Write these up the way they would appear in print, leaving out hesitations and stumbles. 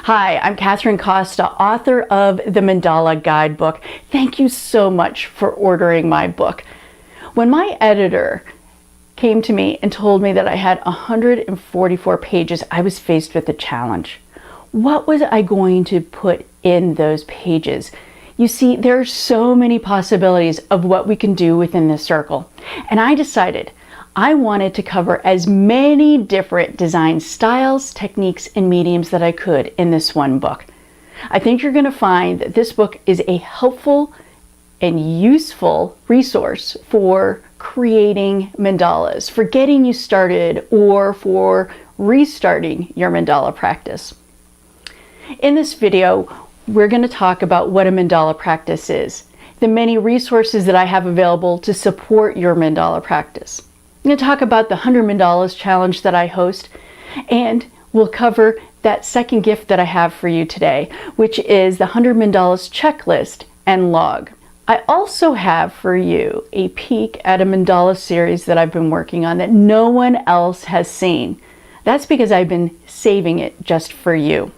Hi, I'm Kathryn Costa, author of the Mandala Guidebook. Thank you so much for ordering my book. When my editor came to me and told me that I had 144 pages, I was faced with a challenge. What was I going to put in those pages? You see, there are so many possibilities of what we can do within this circle. And I decided I wanted to cover as many different design styles, techniques, and mediums that I could in this one book. I think you're going to find that this book is a helpful and useful resource for creating mandalas, for getting you started, or for restarting your mandala practice. In this video, we're going to talk about what a mandala practice is, the many resources that I have available to support your mandala practice. I'm going to talk about the 100 Mandalas challenge that I host, and we'll cover that second gift that I have for you today, which is the 100 Mandalas checklist and log. I also have for you a peek at a mandala series that I've been working on that no one else has seen. That's because I've been saving it just for you.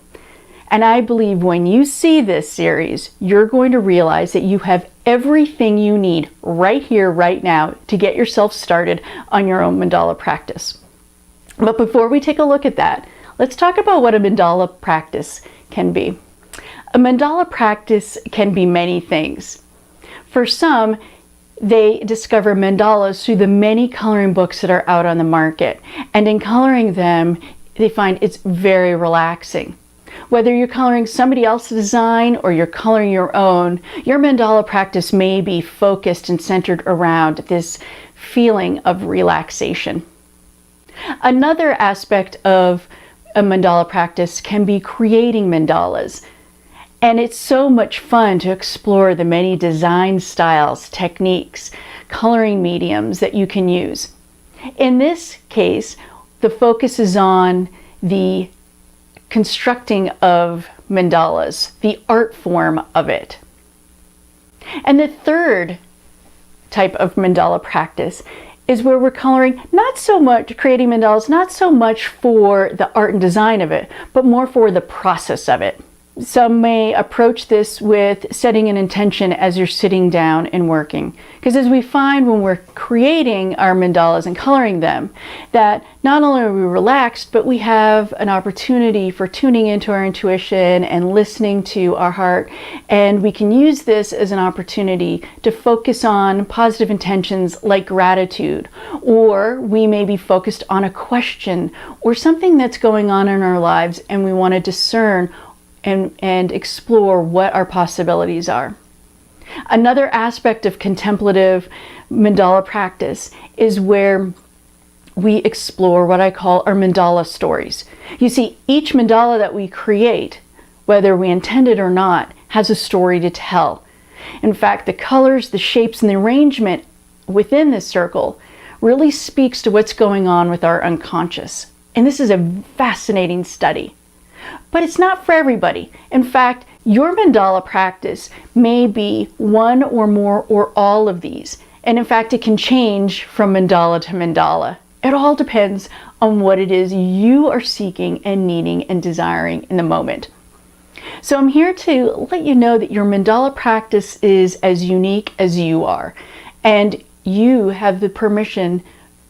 And I believe when you see this series, you're going to realize that you have everything you need right here, right now, to get yourself started on your own mandala practice. But before we take a look at that, let's talk about what a mandala practice can be. A mandala practice can be many things. For some, they discover mandalas through the many coloring books that are out on the market. And in coloring them, they find it's very relaxing. Whether you're coloring somebody else's design or you're coloring your own, your mandala practice may be focused and centered around this feeling of relaxation. Another aspect of a mandala practice can be creating mandalas. And it's so much fun to explore the many design styles, techniques, coloring mediums that you can use. In this case, the focus is on the constructing of mandalas, the art form of it. And the third type of mandala practice is where we're coloring, not so much creating mandalas, not so much for the art and design of it, but more for the process of it. Some may approach this with setting an intention as you're sitting down and working. Because as we find when we're creating our mandalas and coloring them, that not only are we relaxed, but we have an opportunity for tuning into our intuition and listening to our heart. And we can use this as an opportunity to focus on positive intentions like gratitude, or we may be focused on a question or something that's going on in our lives and we want to discern and explore what our possibilities are. Another aspect of contemplative mandala practice is where we explore what I call our mandala stories. You see, each mandala that we create, whether we intend it or not, has a story to tell. In fact, the colors, the shapes, and the arrangement within this circle really speaks to what's going on with our unconscious. And this is a fascinating study. But it's not for everybody. In fact, your mandala practice may be one or more or all of these. And in fact, it can change from mandala to mandala. It all depends on what it is you are seeking and needing and desiring in the moment. So I'm here to let you know that your mandala practice is as unique as you are. And you have the permission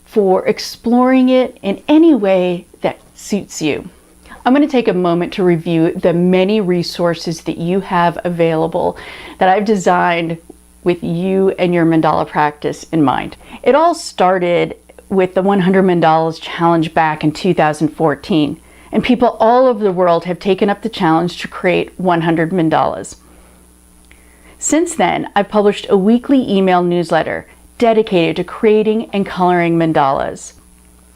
for exploring it in any way that suits you. I'm going to take a moment to review the many resources that you have available that I've designed with you and your mandala practice in mind. It all started with the 100 Mandalas challenge back in 2014, and people all over the world have taken up the challenge to create 100 mandalas. Since then, I've published a weekly email newsletter dedicated to creating and coloring mandalas.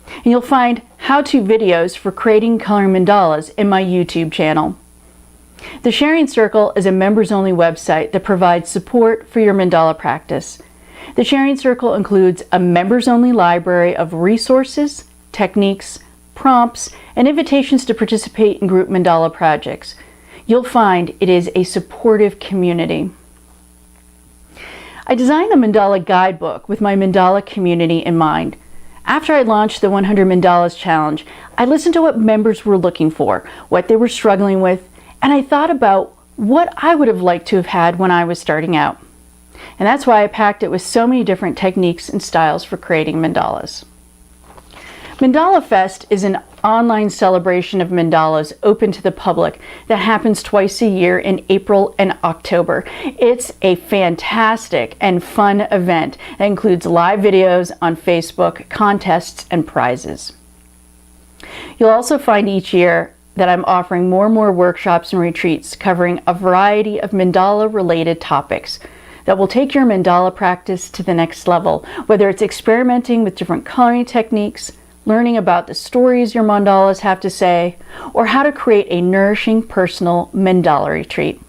And you'll find how-to videos for creating coloring mandalas in my YouTube channel. The Sharing Circle is a members-only website that provides support for your mandala practice. The Sharing Circle includes a members-only library of resources, techniques, prompts, and invitations to participate in group mandala projects. You'll find it is a supportive community. I designed the Mandala Guidebook with my mandala community in mind. After I launched the 100 Mandalas Challenge, I listened to what members were looking for, what they were struggling with, And I thought about what I would have liked to have had when I was starting out. And that's why I packed it with so many different techniques and styles for creating mandalas. Mandala Fest is an online celebration of mandalas open to the public that happens twice a year in April and October. It's a fantastic and fun event that includes live videos on Facebook, contests, and prizes. You'll also find each year that I'm offering more and more workshops and retreats covering a variety of mandala-related topics that will take your mandala practice to the next level, whether it's experimenting with different coloring techniques, learning about the stories your mandalas have to say, or how to create a nourishing personal mandala retreat.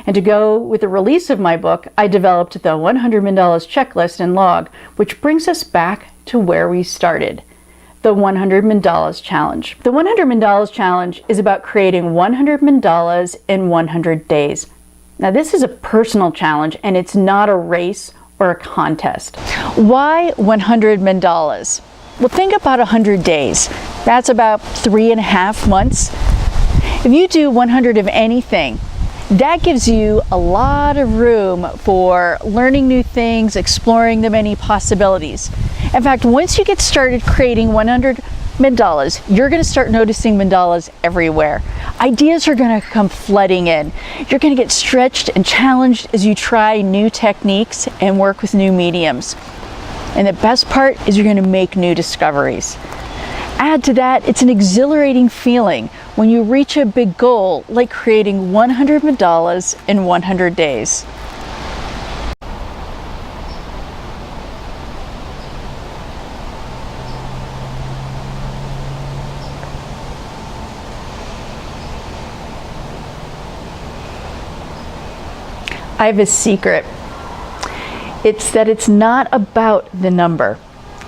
And to go with the release of my book, I developed the 100 Mandalas checklist and log, which brings us back to where we started, the 100 Mandalas Challenge. The 100 Mandalas Challenge is about creating 100 mandalas in 100 days. Now this is a personal challenge and it's not a race or a contest. Why 100 mandalas? Well, think about 100 days. That's about 3.5 months. If you do 100 of anything, that gives you a lot of room for learning new things, exploring the many possibilities. In fact, once you get started creating 100 mandalas, you're going to start noticing mandalas everywhere. Ideas are going to come flooding in. You're going to get stretched and challenged as you try new techniques and work with new mediums. And the best part is you're going to make new discoveries. Add to that, it's an exhilarating feeling when you reach a big goal like creating 100 mandalas in 100 days. I have a secret. It's that it's not about the number.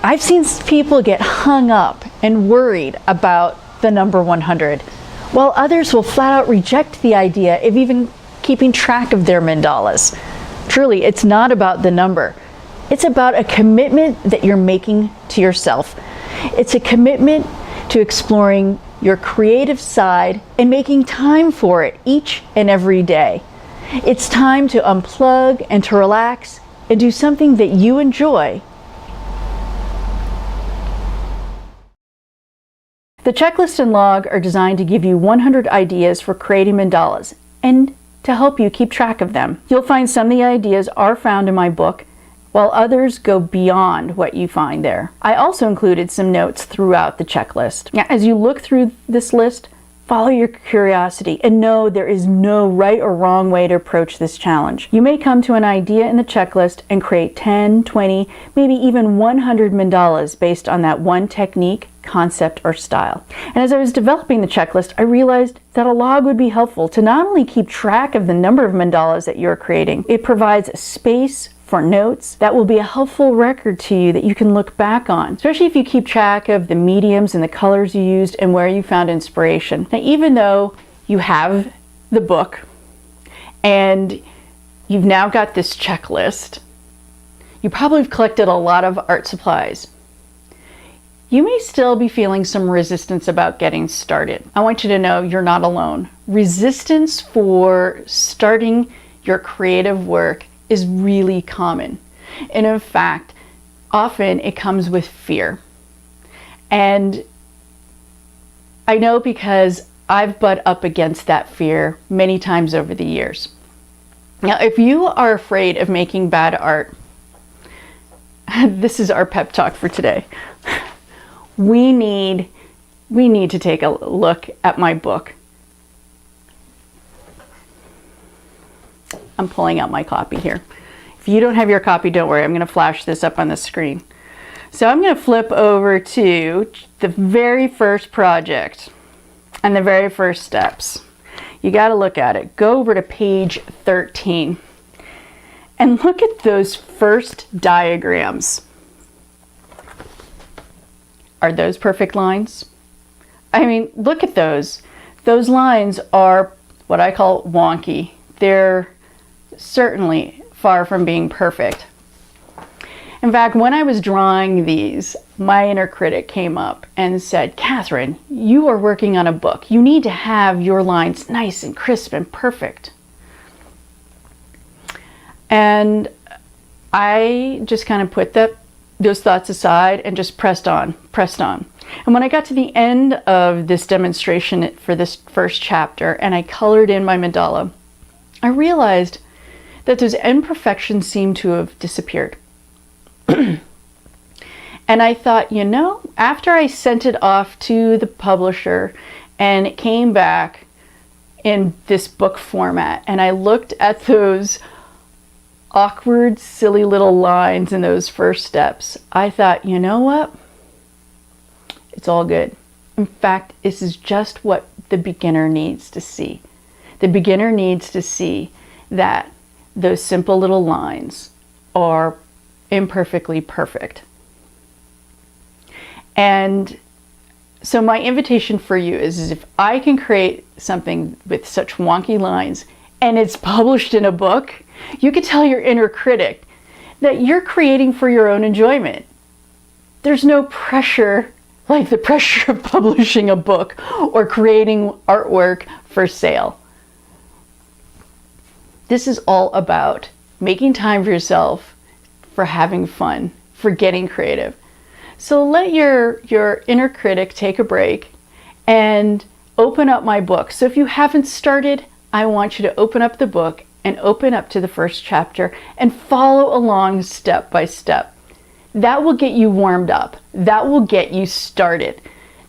I've seen people get hung up and worried about the number 100, while others will flat out reject the idea of even keeping track of their mandalas. Truly, it's not about the number. It's about a commitment that you're making to yourself. It's a commitment to exploring your creative side and making time for it each and every day. It's time to unplug and to relax and do something that you enjoy. The checklist and log are designed to give you 100 ideas for creating mandalas and to help you keep track of them. You'll find some of the ideas are found in my book, while others go beyond what you find there. I also included some notes throughout the checklist. Now, as you look through this list, follow your curiosity and know there is no right or wrong way to approach this challenge. You may come to an idea in the checklist and create 10, 20, maybe even 100 mandalas based on that one technique, concept, or style. And as I was developing the checklist, I realized that a log would be helpful to not only keep track of the number of mandalas that you're creating, it provides a space for notes that will be a helpful record to you that you can look back on, especially if you keep track of the mediums and the colors you used and where you found inspiration. Now, even though you have the book and you've now got this checklist, you probably have collected a lot of art supplies. You may still be feeling some resistance about getting started. I want you to know you're not alone. Resistance for starting your creative work is really common. And in fact, often it comes with fear. And I know because I've butt up against that fear many times over the years. Now, if you are afraid of making bad art, this is our pep talk for today. We need to take a look at my book. I'm pulling out my copy here. If you don't have your copy, don't worry. I'm going to flash this up on the screen. So I'm going to flip over to the very first project and the very first steps. You got to look at it. Go over to page 13 and look at those first diagrams. Are those perfect lines? I mean, look at those. Those lines are what I call wonky. They're certainly far from being perfect. In In fact, when I was drawing these, my inner critic came up and said, Kathryn, you are working on a book. You need to have your lines nice and crisp and perfect. And I just kind of put those thoughts aside and just pressed on. And when I got to the end of this demonstration for this first chapter and I colored in my mandala, I realized that those imperfections seemed to have disappeared. And I thought, you know, after I sent it off to the publisher and it came back in this book format and I looked at those awkward, silly little lines in those first steps, I thought, you know what? It's all good. In fact, this is just what the beginner needs to see. The beginner needs to see that those simple little lines are imperfectly perfect. And so my invitation for you is if I can create something with such wonky lines and it's published in a book, you can tell your inner critic that you're creating for your own enjoyment. There's no pressure like the pressure of publishing a book or creating artwork for sale. This is all about making time for yourself, for having fun, for getting creative. So let your inner critic take a break and open up my book. So if you haven't started, I want you to open up the book and open up to the first chapter and follow along step by step. That will get you warmed up. That will get you started.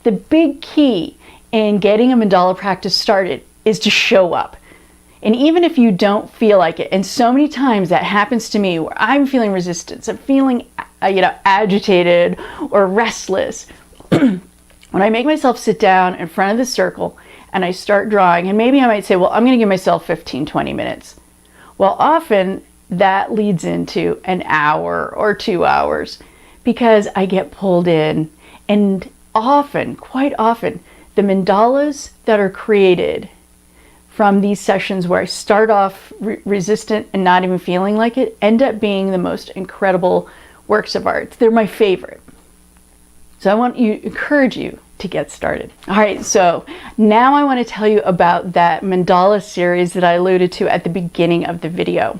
The big key in getting a mandala practice started is to show up. And even if you don't feel like it, and so many times that happens to me where I'm feeling resistance, I'm feeling agitated or restless. When I make myself sit down in front of the circle and I start drawing, and maybe I might say, well, I'm going to give myself 15, 20 minutes. Well, often that leads into an hour or 2 hours because I get pulled in. And often, quite often, the mandalas that are created from these sessions where I start off resistant and not even feeling like it end up being the most incredible works of art. They're my favorite. So I want to encourage you to get started. All right, so now I want to tell you about that mandala series that I alluded to at the beginning of the video.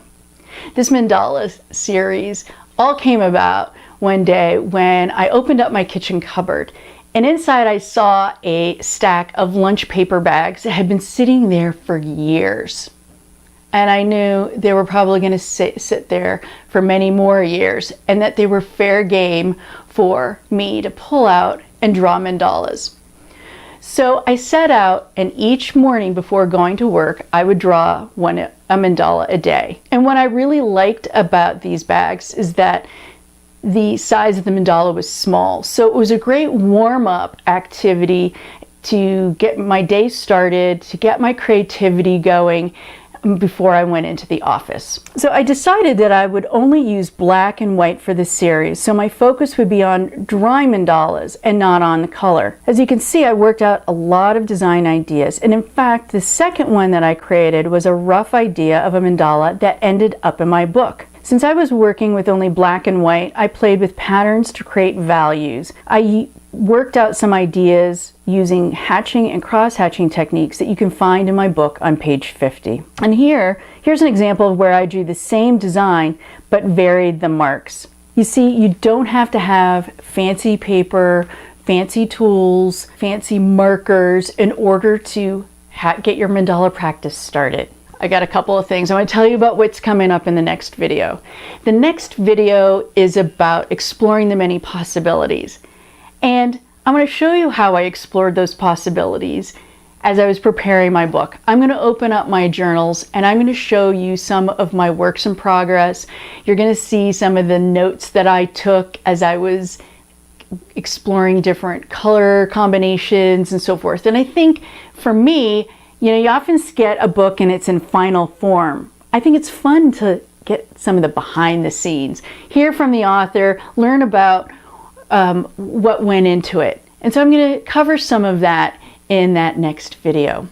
This mandala series all came about one day when I opened up my kitchen cupboard, and inside I saw a stack of lunch paper bags that had been sitting there for years. And I knew they were probably going to sit there for many more years, and that they were fair game for me to pull out and draw mandalas. So I set out, and each morning before going to work, I would draw a mandala a day. And what I really liked about these bags is that the size of the mandala was small. So it was a great warm-up activity to get my day started, to get my creativity going before I went into the office. So I decided that I would only use black and white for this series, so my focus would be on drawing mandalas and not on the color. As you can see, I worked out a lot of design ideas, and in fact, the second one that I created was a rough idea of a mandala that ended up in my book. Since I was working with only black and white, I played with patterns to create values. I worked out some ideas using hatching and cross-hatching techniques that you can find in my book on page 50. And here's an example of where I drew the same design but varied the marks. You see, you don't have to have fancy paper, fancy tools, fancy markers in order to get your mandala practice started. I got a couple of things I want to tell you about what's coming up in the next video. The next video is about exploring the many possibilities. And I'm going to show you how I explored those possibilities as I was preparing my book. I'm going to open up my journals and I'm going to show you some of my works in progress. You're going to see some of the notes that I took as I was exploring different color combinations and so forth. And I think for me, you often get a book and it's in final form. I think it's fun to get some of the behind the scenes, hear from the author, learn about what went into it. And so I'm going to cover some of that in that next video.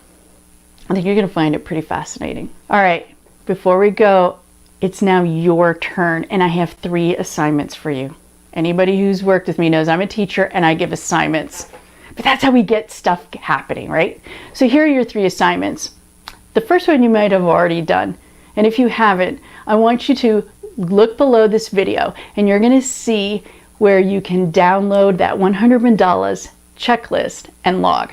I think you're going to find it pretty fascinating. All right, before we go, It's now your turn, and I have 3 assignments for you. Anybody who's worked with me knows I'm a teacher and I give assignments. But that's how we get stuff happening, right? So here are your 3 assignments. The first one you might have already done. And if you haven't, I want you to look below this video and you're going to see where you can download that 100 mandalas checklist and log.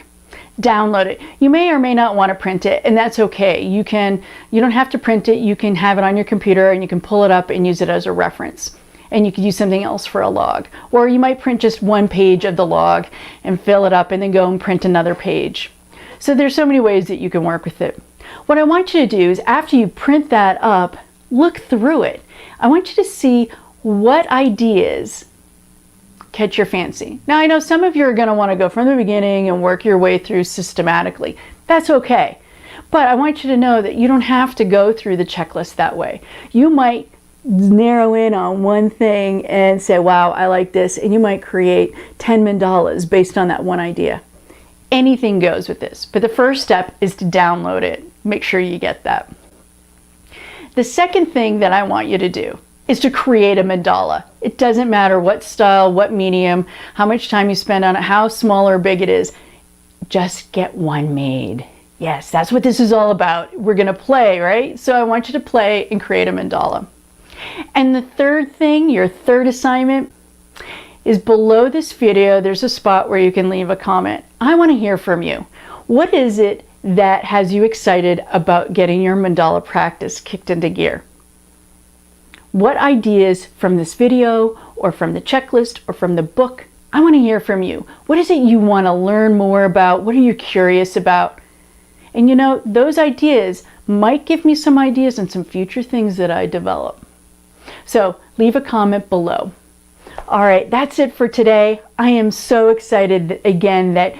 Download it. You may or may not want to print it, and that's okay. You don't have to print it. You can have it on your computer and you can pull it up and use it as a reference. And you could use something else for a log. Or you might print just 1 page of the log and fill it up and then go and print another page. So there's so many ways that you can work with it. What I want you to do is after you print that up, look through it. I want you to see what ideas catch your fancy. Now I know some of you are going to want to go from the beginning and work your way through systematically. That's okay. But I want you to know that you don't have to go through the checklist that way. You might narrow in on one thing and say, wow, I like this, and you might create 10 mandalas based on that one idea. Anything goes with this, but the first step is to download it. Make sure you get that. The second thing that I want you to do is to create a mandala. It doesn't matter what style, what medium, how much time you spend on it, how small or big it is. Just get one made. Yes, that's what this is all about. We're going to play, right? So I want you to play and create a mandala. And the third thing, your third assignment, is below this video, there's a spot where you can leave a comment. I want to hear from you. What is it that has you excited about getting your mandala practice kicked into gear? What ideas from this video or from the checklist or from the book? I want to hear from you. What is it you want to learn more about? What are you curious about? And you know, those ideas might give me some ideas on some future things that I develop. So leave a comment below. All right, that's it for today. I am so excited again that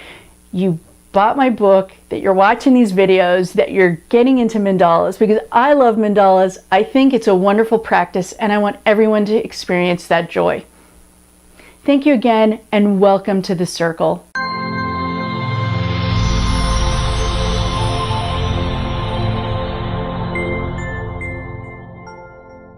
you bought my book, that you're watching these videos, that you're getting into mandalas, because I love mandalas. I think it's a wonderful practice and I want everyone to experience that joy. Thank you again and welcome to the circle.